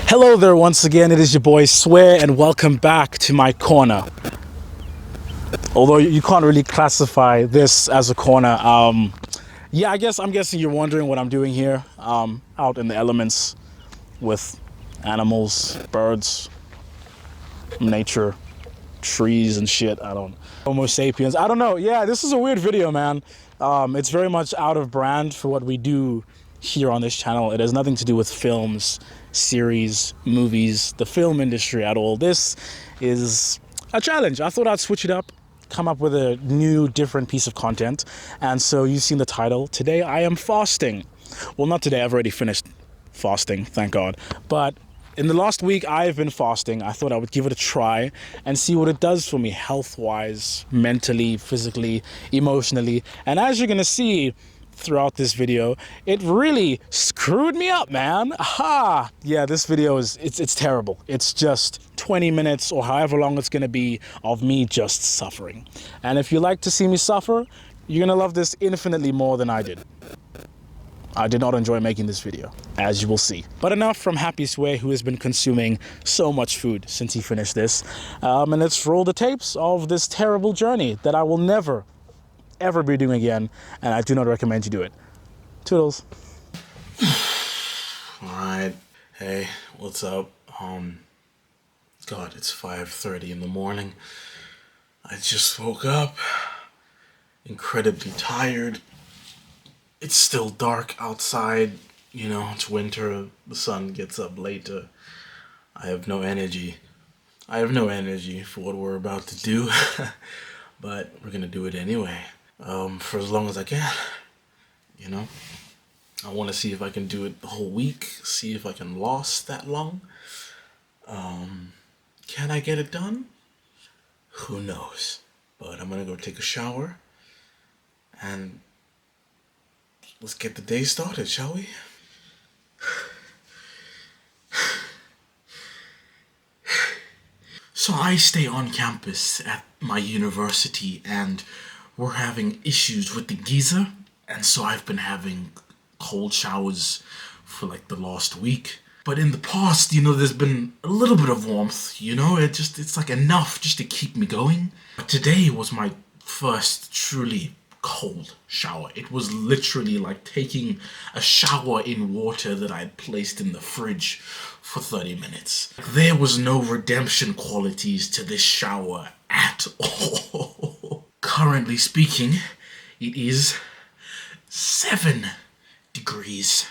Hello there once again, it is your boy Swear and welcome back to my corner. Although you can't really classify this as a corner. Yeah, I'm guessing you're wondering what I'm doing here. Out in the elements with animals, birds, nature, trees and shit. Homo sapiens. I don't know. Yeah, this is a weird video, man. It's very much out of brand for what we do here on this channel. It has nothing to do with films, series, movies, the film industry at all. This is a challenge. I thought I'd switch it up, come up with a new, different piece of content. And so you've seen the title. Today I am fasting. Well, not today. I've already finished fasting, thank God. But in the last week, I've been fasting. I thought I would give it a try and see what it does for me health-wise, mentally, physically, emotionally. And as you're gonna see throughout this video, it really screwed me up, man. Aha! Yeah, this video it's terrible. It's just 20 minutes or however long it's gonna be of me just suffering. And if you like to see me suffer, you're gonna love this infinitely more than I did. I did not enjoy making this video, as you will see. But enough from Happy Sway, who has been consuming so much food since he finished this. And let's roll the tapes of this terrible journey that I will never, ever be doing again, and I do not recommend you do it. Toodles. Alright, hey, what's up? God, it's 5:30 in the morning. I just woke up, incredibly tired. It's still dark outside, you know, it's winter, the sun gets up later. I have no energy. I have no energy for what we're about to do, but we're gonna do it anyway, for as long as I can, you know? I want to see if I can do it the whole week, see if I can last that long. Can I get it done? Who knows? But I'm gonna go take a shower, and let's get the day started, shall we? So I stay on campus at my university and we're having issues with the geyser, and so I've been having cold showers for like the last week. But in the past, you know, there's been a little bit of warmth, you know, it's like enough just to keep me going. But today was my first truly cold shower. It was literally like taking a shower in water that I had placed in the fridge for 30 minutes. There was no redemption qualities to this shower at all. Currently speaking, it is 7 degrees.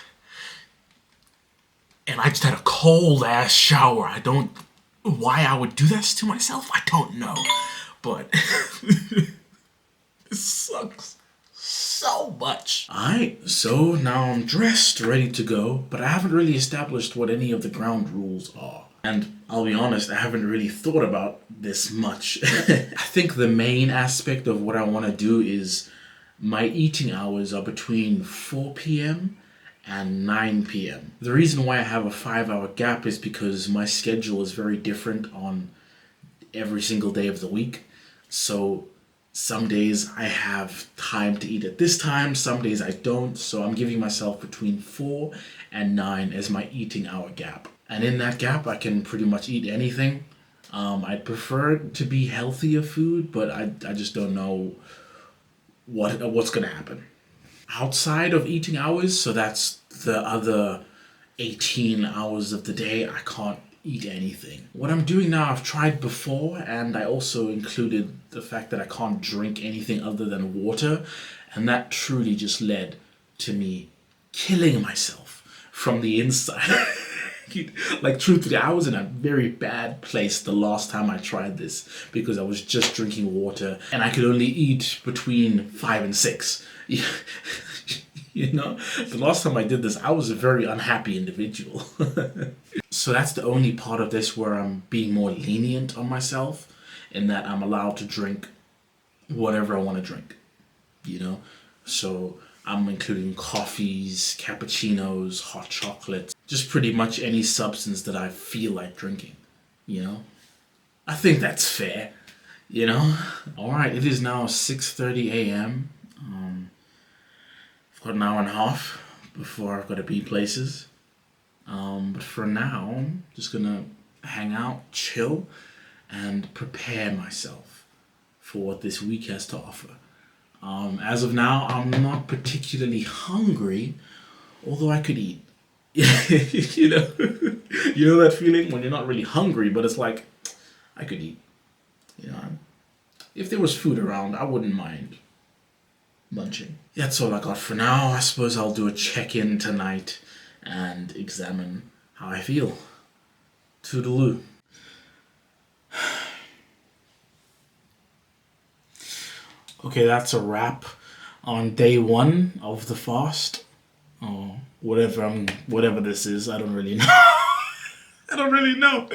And I just had a cold ass shower. Why I would do this to myself, I don't know. But this sucks so much. Alright, so now I'm dressed, ready to go, but I haven't really established what any of the ground rules are. And I'll be honest, I haven't really thought about this much. I think the main aspect of what I want to do is my eating hours are between 4 p.m. and 9 p.m. The reason why I have a 5-hour gap is because my schedule is very different on every single day of the week. So some days I have time to eat at this time, some days I don't. So I'm giving myself between 4 and 9 as my eating hour gap. And in that gap, I can pretty much eat anything. I'd prefer it to be healthier food, but I just don't know what's gonna happen. Outside of eating hours, so that's the other 18 hours of the day, I can't eat anything. What I'm doing now, I've tried before, and I also included the fact that I can't drink anything other than water, and that truly just led to me killing myself from the inside. Like, truthfully, I was in a very bad place the last time I tried this because I was just drinking water and I could only eat between 5 and 6. You know, the last time I did this, I was a very unhappy individual. So that's the only part of this where I'm being more lenient on myself, in that I'm allowed to drink whatever I want to drink, you know? So I'm including coffees, cappuccinos, hot chocolates, just pretty much any substance that I feel like drinking, you know? I think that's fair, you know? Alright, it is now 6:30 a.m. I've got an hour and a half before I've got to be places. But But for now, I'm just gonna hang out, chill, and prepare myself for what this week has to offer. As of now, I'm not particularly hungry, although I could eat. you know, you know that feeling when you're not really hungry, but it's like I could eat. You know, if there was food around, I wouldn't mind munching. That's all I got for now. I suppose I'll do a check-in tonight and examine how I feel. Toodaloo. Okay, that's a wrap on day one of the fast. Oh, whatever this is, I don't really know. I don't really know.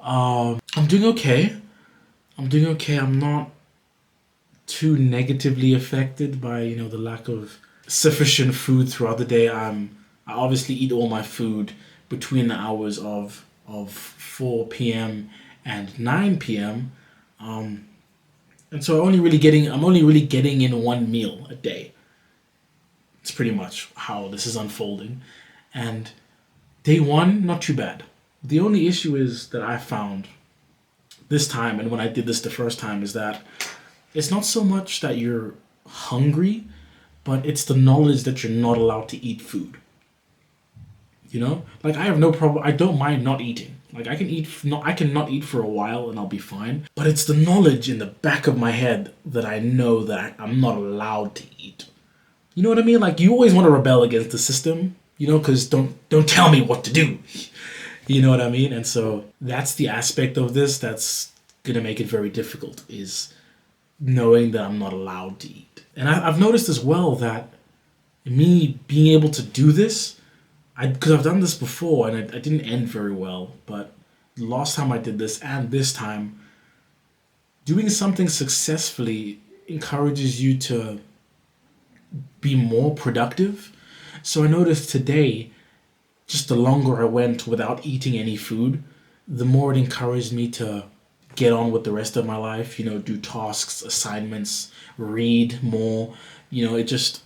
I'm doing okay. I'm not too negatively affected by the lack of sufficient food throughout the day. I obviously eat all my food between the hours of 4 p.m. and 9 p.m. And so I'm only really getting in one meal a day. It's pretty much how this is unfolding. And day one, not too bad. The only issue is that I found this time, and when I did this the first time, is that it's not so much that you're hungry, but it's the knowledge that you're not allowed to eat food. Like, I have no problem. I don't mind not eating. Like, I can not eat for a while and I'll be fine. But it's the knowledge in the back of my head that I know that I'm not allowed to eat. You know what I mean? Like, you always want to rebel against the system, because don't tell me what to do. You know what I mean? And so that's the aspect of this that's gonna make it very difficult, is knowing that I'm not allowed to eat. And I've noticed as well that me being able to do this, because I've done this before and it didn't end very well, but the last time I did this and this time, doing something successfully encourages you to be more productive. So I noticed today, just the longer I went without eating any food, the more it encouraged me to get on with the rest of my life, do tasks, assignments, read more. It just,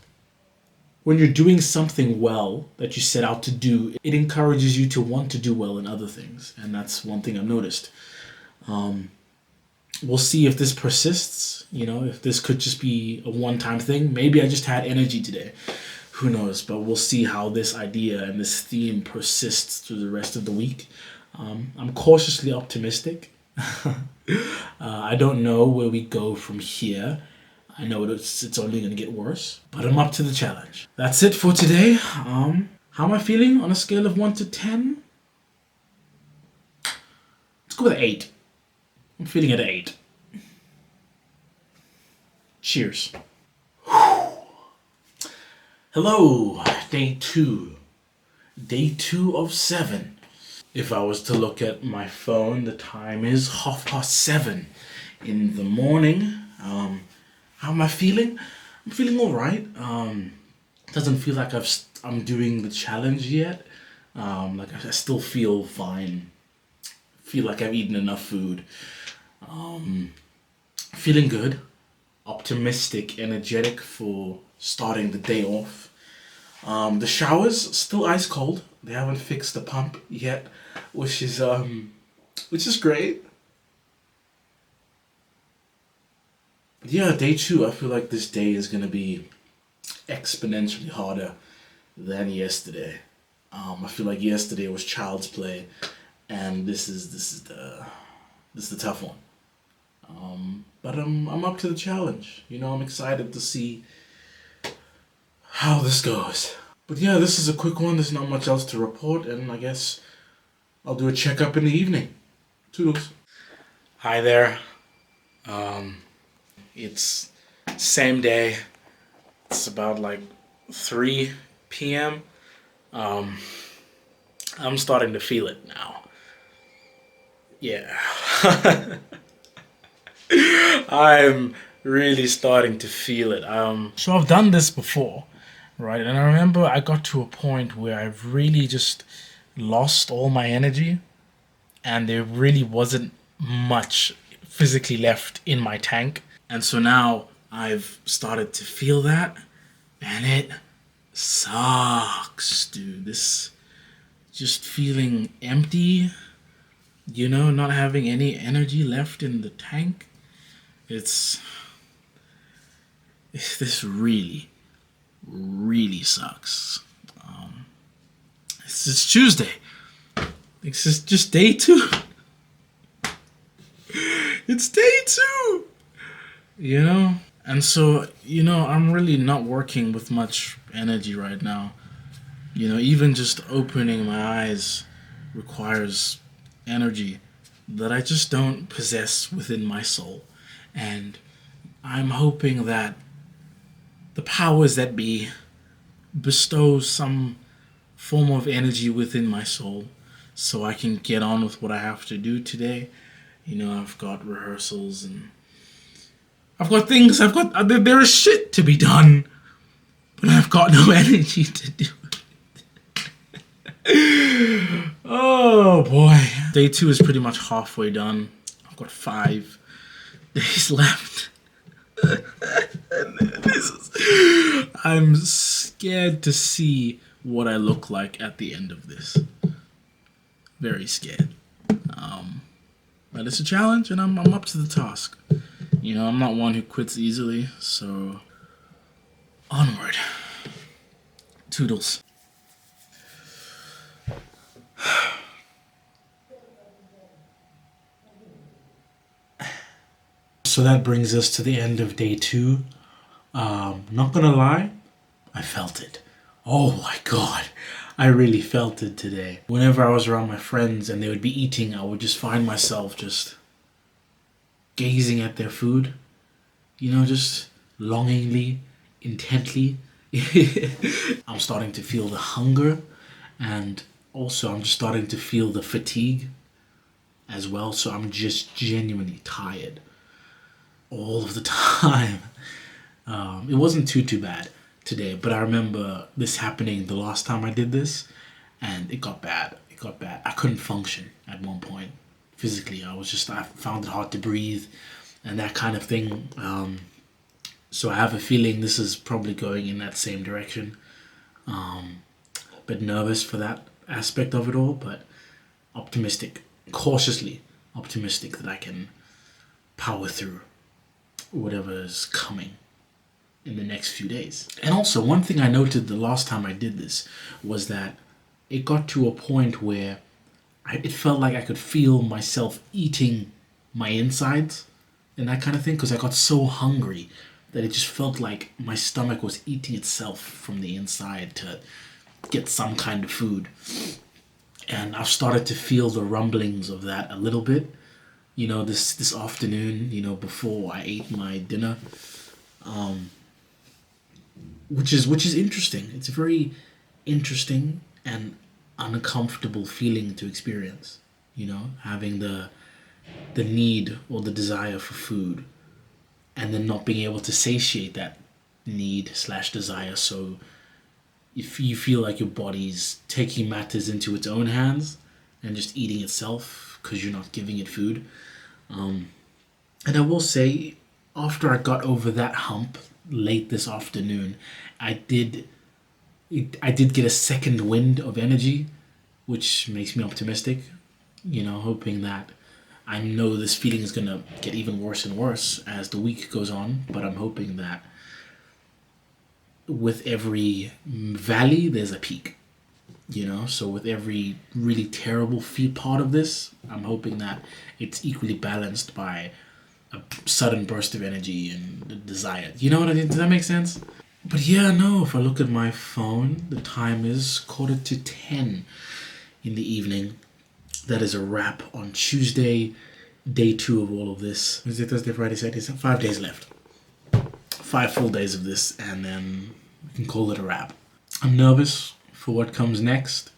when you're doing something well that you set out to do, it encourages you to want to do well in other things. And that's one thing I've noticed. We'll see if this persists, if this could just be a one-time thing. Maybe I just had energy today. Who knows? But we'll see how this idea and this theme persists through the rest of the week. I'm cautiously optimistic. I don't know where we go from here. I know it's only going to get worse, but I'm up to the challenge. That's it for today. How am I feeling on a scale of 1 to 10? Let's go with an 8. I'm feeling at an 8. Cheers. Hello, day 2. Day 2 of 7. If I was to look at my phone, the time is 7:30 in the morning. How am I feeling? I'm feeling all right. Doesn't feel like I'm doing the challenge yet. Like I still feel fine. Feel like I've eaten enough food. Feeling good, optimistic, energetic for starting the day off. The showers still ice cold. They haven't fixed the pump yet, which is great. Yeah, day 2, I feel like this day is gonna be exponentially harder than yesterday. I feel like yesterday was child's play, and this is the tough one. But I'm up to the challenge. I'm excited to see how this goes. But yeah, this is a quick one. There's not much else to report, and I guess I'll do a checkup in the evening. Toodles. Hi there. It's same day. It's about like 3 p.m. I'm starting to feel it now. Yeah. I'm really starting to feel it. So I've done this before, right? And I remember I got to a point where I've really just lost all my energy, and there really wasn't much physically left in my tank. And so now I've started to feel that, and it sucks, dude. This just feeling empty, not having any energy left in the tank. This really, really sucks. It's Tuesday. It's just day 2. It's day 2. And so, I'm really not working with much energy right now. Even just opening my eyes requires energy that I just don't possess within my soul. And I'm hoping that the powers that be bestow some form of energy within my soul so I can get on with what I have to do today. I've got rehearsals and I've got things, there is shit to be done, but I've got no energy to do it. Oh boy. Day 2 is pretty much halfway done. I've got 5 days left. I'm scared to see what I look like at the end of this. Very scared. But it's a challenge, and I'm up to the task. I'm not one who quits easily, so onward. Toodles. So that brings us to the end of day 2. Not gonna lie, I felt it. Oh my god, I really felt it today. Whenever I was around my friends and they would be eating, I would just find myself just gazing at their food, just longingly, intently. I'm starting to feel the hunger, and also I'm just starting to feel the fatigue as well, so I'm just genuinely tired all of the time. It wasn't too bad today, but I remember this happening the last time I did this, and it got bad. I couldn't function at one point physically. I found it hard to breathe and that kind of thing. So I have a feeling this is probably going in that same direction. A bit nervous for that aspect of it all, but cautiously optimistic that I can power through whatever is coming in the next few days. And also, one thing I noted the last time I did this was that it got to a point where it felt like I could feel myself eating my insides and that kind of thing, because I got so hungry that it just felt like my stomach was eating itself from the inside to get some kind of food. And I've started to feel the rumblings of that a little bit, this afternoon, before I ate my dinner, which is interesting. It's a very interesting and uncomfortable feeling to experience, having the need or the desire for food, and then not being able to satiate that need/desire. So if you feel like your body's taking matters into its own hands and just eating itself because you're not giving it food. And I will say, after I got over that hump late this afternoon, I did get a second wind of energy, which makes me optimistic, hoping that I know this feeling is going to get even worse and worse as the week goes on, but I'm hoping that with every valley, there's a peak, so with every really terrible part of this, I'm hoping that it's equally balanced by a sudden burst of energy and the desire. You know what I mean? Does that make sense? But yeah, no, if I look at my phone, the time is 10:15 in the evening. That is a wrap on Tuesday, day 2 of all of this. Wednesday, Thursday, Friday, Saturday, 5 days left. 5 full days of this, and then we can call it a wrap. I'm nervous for what comes next,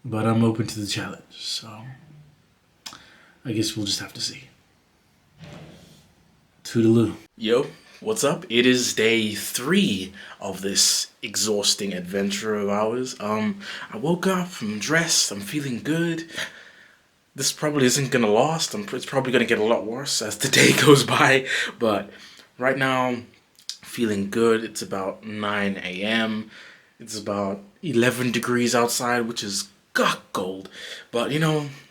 but I'm open to the challenge, so I guess we'll just have to see. Toodaloo. Yo, what's up? It is day 3 of this exhausting adventure of ours. I woke up, I'm dressed, I'm feeling good. This probably isn't gonna last. It's probably gonna get a lot worse as the day goes by, but right now, feeling good. It's about 9 a.m. It's about 11 degrees outside, which is gawk gold. But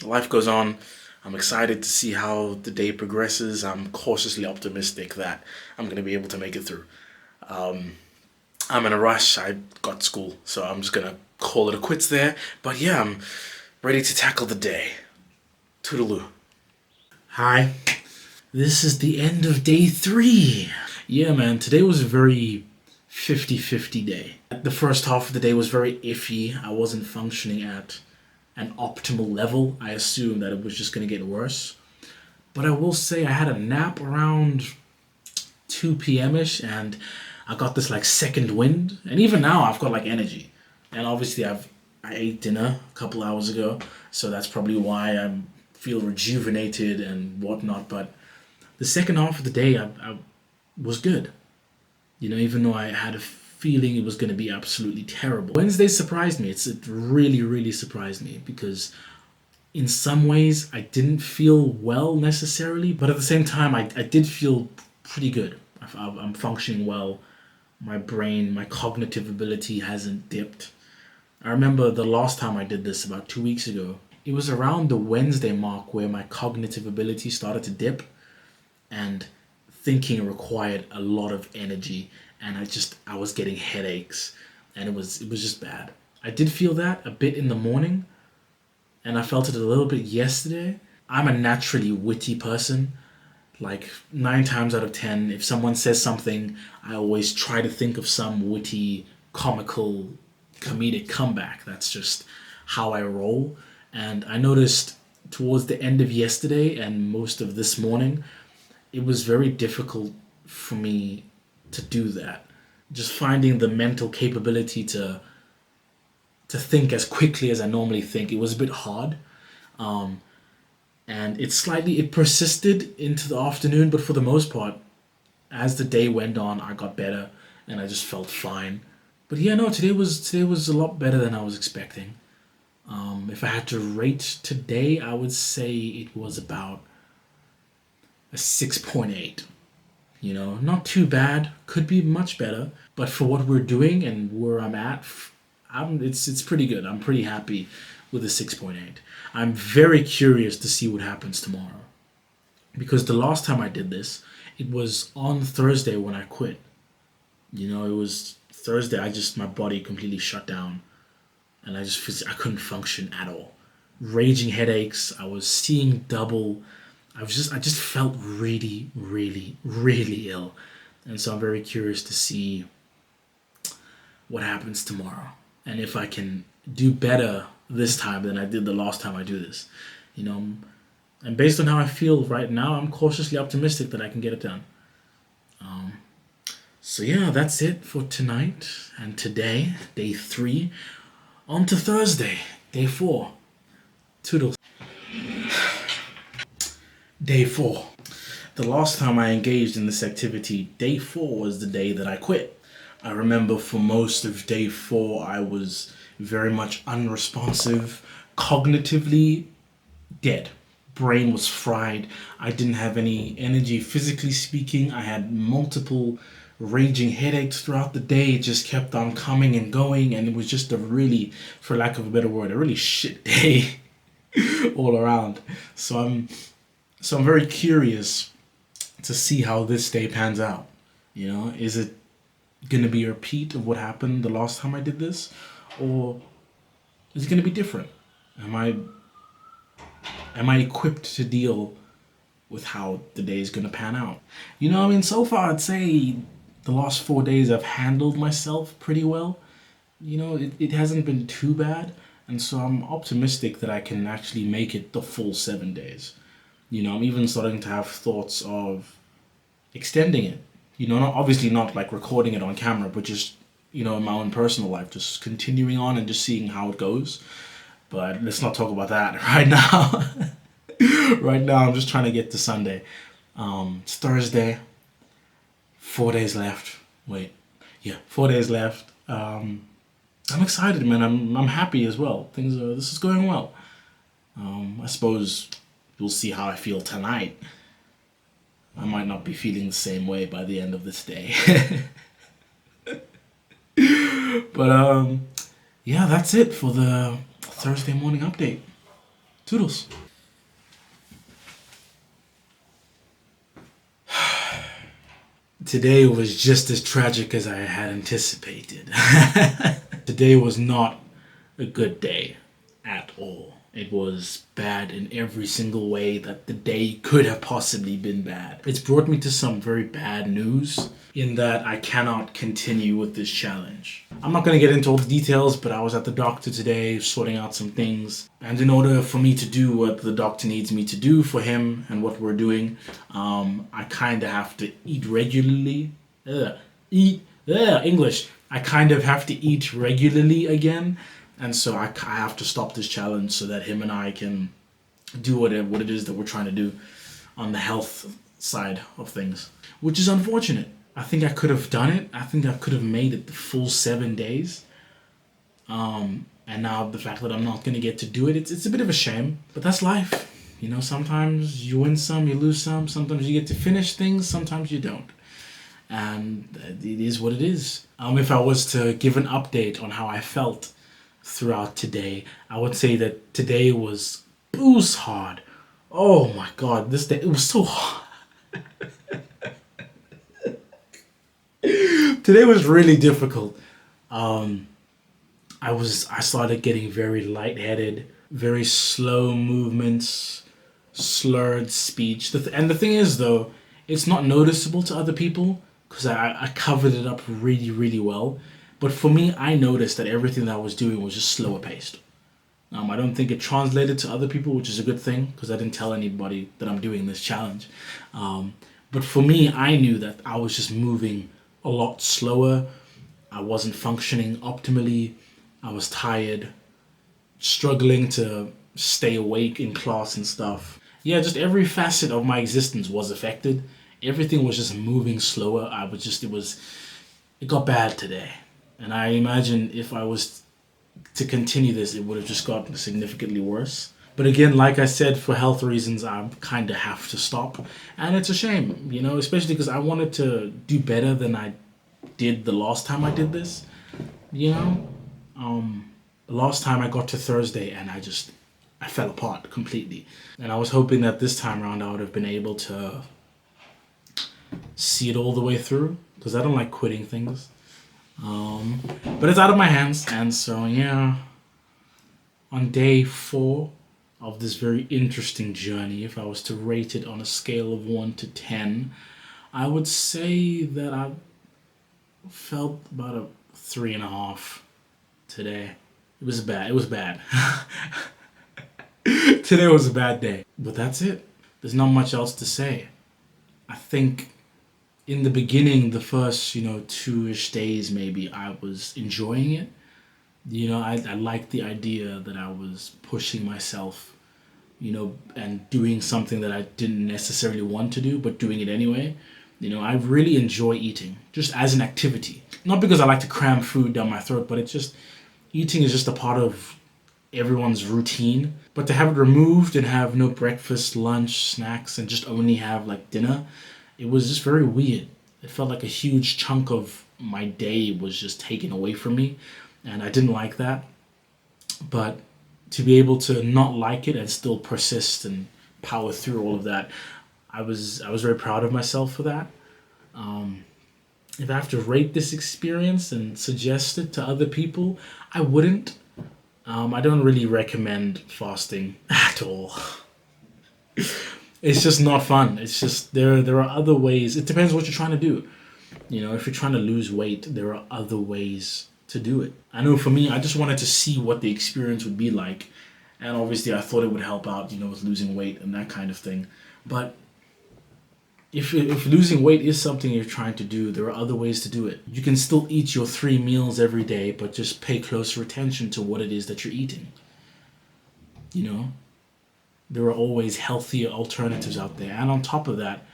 life goes on. I'm excited to see how the day progresses. I'm cautiously optimistic that I'm going to be able to make it through. I'm in a rush. I got school, so I'm just going to call it a quits there. But yeah, I'm ready to tackle the day. Toodaloo. Hi. This is the end of day 3. Yeah, man, today was a very 50-50 day. The first half of the day was very iffy. I wasn't functioning at an optimal level. I assumed that it was just going to get worse. But I will say I had a nap around 2 p.m. ish, and I got this like second wind. And even now I've got like energy. And obviously I ate dinner a couple hours ago, so that's probably why I feel rejuvenated and whatnot. But the second half of the day I was good. Even though I had a feeling it was going to be absolutely terrible. Wednesday surprised me. It really, really surprised me because in some ways I didn't feel well necessarily, but at the same time I did feel pretty good. I'm functioning well. My brain, my cognitive ability hasn't dipped. I remember the last time I did this about 2 weeks ago. It was around the Wednesday mark where my cognitive ability started to dip, and thinking required a lot of energy, and I was getting headaches, and it was just bad. I did feel that a bit in the morning, and I felt it a little bit yesterday. I'm a naturally witty person. Like 9 times out of 10, if someone says something, I always try to think of some witty, comical, comedic comeback. That's just how I roll. And I noticed towards the end of yesterday and most of this morning, it was very difficult for me to do that. Just finding the mental capability to think as quickly as I normally think, it was a bit hard. And it persisted into the afternoon, but for the most part, as the day went on, I got better and I just felt fine. But yeah, no, today was a lot better than I was expecting. If I had to rate today, I would say it was about a 6.8. Not too bad. Could be much better, but for what we're doing and where I'm at, it's pretty good. I'm pretty happy with a 6.8. I'm very curious to see what happens tomorrow, because the last time I did this, it was on Thursday when I quit. It was Thursday. My body completely shut down, and I couldn't function at all. Raging headaches. I was seeing double. I just felt really, really, really ill. And so I'm very curious to see what happens tomorrow. And if I can do better this time than I did the last time I do this. And based on how I feel right now, I'm cautiously optimistic that I can get it done. So yeah, that's it for tonight and today, day 3. On to Thursday, day 4. Toodles. Day 4. The last time I engaged in this activity, day 4 was the day that I quit. I remember for most of day 4, I was very much unresponsive, cognitively dead. Brain was fried. I didn't have any energy physically speaking. I had multiple raging headaches throughout the day. It just kept on coming and going, and it was just a really, for lack of a better word, a really shit day all around. So I'm very curious to see how this day pans out. Is it going to be a repeat of what happened the last time I did this? Or is it going to be different? Am I equipped to deal with how the day is going to pan out? So far I'd say the last 4 days I've handled myself pretty well. It hasn't been too bad. And so I'm optimistic that I can actually make it the full 7 days. I'm even starting to have thoughts of extending it. Obviously not like recording it on camera, but just, in my own personal life, just continuing on and just seeing how it goes. But let's not talk about that right now. Right now, I'm just trying to get to Sunday. It's Thursday. 4 days left. Wait. Yeah, 4 days left. I'm excited, man. I'm happy as well. This is going well. I suppose we'll see how I feel tonight. I might not be feeling the same way by the end of this day. But yeah, that's it for the Thursday morning update. Toodles. Today was just as tragic as I had anticipated. Today was not a good day at all. It was bad in every single way that the day could have possibly been bad. It's brought me to some very bad news in that I cannot continue with this challenge. I'm not going to get into all the details, but I was at the doctor today sorting out some things. And in order for me to do what the doctor needs me to do for him and what we're doing, I kind of have to eat regularly. English. I kind of have to eat regularly again. And so I have to stop this challenge so that him and I can do what it is that we're trying to do on the health side of things, which is unfortunate. I think I could have done it. I think I could have made it the full 7 days. And now the fact that I'm not going to get to do it, it's a bit of a shame, but that's life. You know, sometimes you win some, you lose some. Sometimes you get to finish things, sometimes you don't. And it is what it is. If I was to give an update on how I felt throughout today, I would say that today was boost hard. Oh my god, this day, it was so hard. Today was really difficult. I started getting very lightheaded, very slow movements, slurred speech. And the thing is though, it's not noticeable to other people because I covered it up really, really well. But for me, I noticed that everything that I was doing was just slower paced. I don't think it translated to other people, which is a good thing because I didn't tell anybody that I'm doing this challenge. But for me, I knew that I was just moving a lot slower. I wasn't functioning optimally. I was tired, struggling to stay awake in class and stuff. Yeah, just every facet of my existence was affected. Everything was just moving slower. It got bad today. And I imagine if I was to continue this, it would have just gotten significantly worse. But again, like I said, for health reasons, I kind of have to stop. And it's a shame, you know, especially because I wanted to do better than I did the last time I did this. You know, the last time I got to Thursday and I fell apart completely. And I was hoping that this time around I would have been able to see it all the way through because I don't like quitting things. But it's out of my hands, and so yeah, on day 4 of this very interesting journey, if I was to rate it on a scale of 1 to 10, I would say that I felt about a 3.5 today. It was bad. Today was a bad day, but that's it. There's not much else to say. I think in the beginning, the first, 2-ish days, maybe I was enjoying it. I liked the idea that I was pushing myself, and doing something that I didn't necessarily want to do, but doing it anyway. I really enjoy eating, just as an activity. Not because I like to cram food down my throat, but it's just, eating is just a part of everyone's routine. But to have it removed and have no breakfast, lunch, snacks, and just only have like dinner, it was just very weird. It felt like a huge chunk of my day was just taken away from me, and I didn't like that. But to be able to not like it and still persist and power through all of that, I was very proud of myself for that. If I have to rate this experience and suggest it to other people, I wouldn't. I don't really recommend fasting at all. It's just not fun. It's just there are other ways. It depends what you're trying to do. If you're trying to lose weight, there are other ways to do it. I know for me, I just wanted to see what the experience would be like. And obviously I thought it would help out, with losing weight and that kind of thing. But if losing weight is something you're trying to do, there are other ways to do it. You can still eat your 3 meals every day, but just pay closer attention to what it is that you're eating. There are always healthier alternatives out there. And on top of that,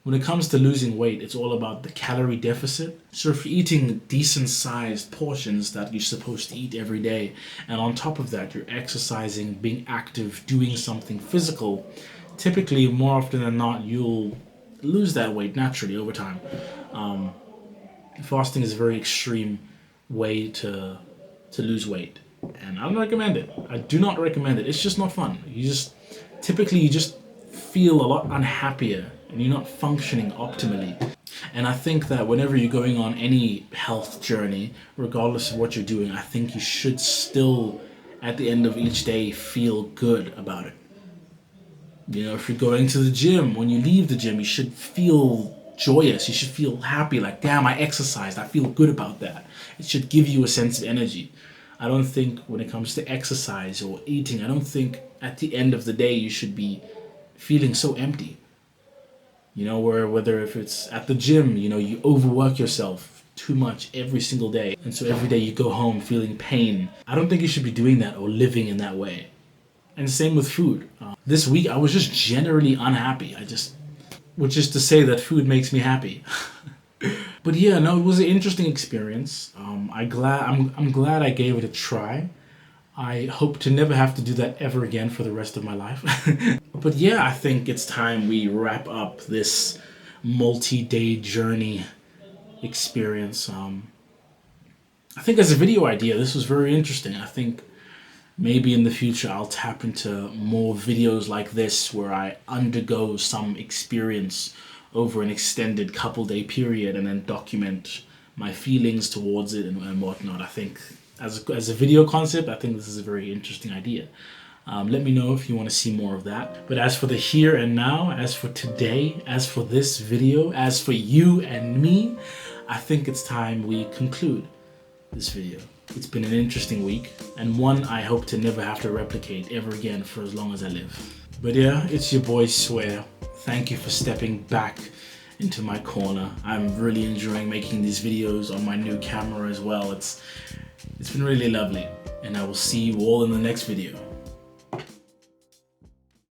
when it comes to losing weight, it's all about the calorie deficit. So if you're eating decent sized portions that you're supposed to eat every day, and on top of that, you're exercising, being active, doing something physical, typically more often than not, you'll lose that weight naturally over time. Fasting is a very extreme way to lose weight. and I don't recommend it. I do not recommend it. It's just not fun. Typically you just feel a lot unhappier and you're not functioning optimally. And I think that whenever you're going on any health journey, regardless of what you're doing, I think you should still, at the end of each day, feel good about it. You know, if you're going to the gym, when you leave the gym, you should feel joyous. You should feel happy, like, damn, I exercised. I feel good about that. It should give you a sense of energy. I don't think when it comes to exercise or eating, I don't think at the end of the day you should be feeling so empty. You know, whether if it's at the gym, you know, you overwork yourself too much every single day. And so every day you go home feeling pain. I don't think you should be doing that or living in that way. And same with food. This week I was just generally unhappy. Which is to say that food makes me happy. But yeah, no, it was an interesting experience. I'm glad I gave it a try. I hope to never have to do that ever again for the rest of my life. But yeah, I think it's time we wrap up this multi-day journey experience. I think as a video idea, this was very interesting. I think maybe in the future I'll tap into more videos like this where I undergo some experience over an extended couple day period and then document my feelings towards it and whatnot. I think as a video concept, I think this is a very interesting idea. Let me know if you want to see more of that. But as for the here and now, as for today, as for this video, as for you and me, I think it's time we conclude this video. It's been an interesting week, and one I hope to never have to replicate ever again for as long as I live. But yeah, it's your boy Swear. Thank you for stepping back into my corner. I'm really enjoying making these videos on my new camera as well. It's been really lovely, and I will see you all in the next video.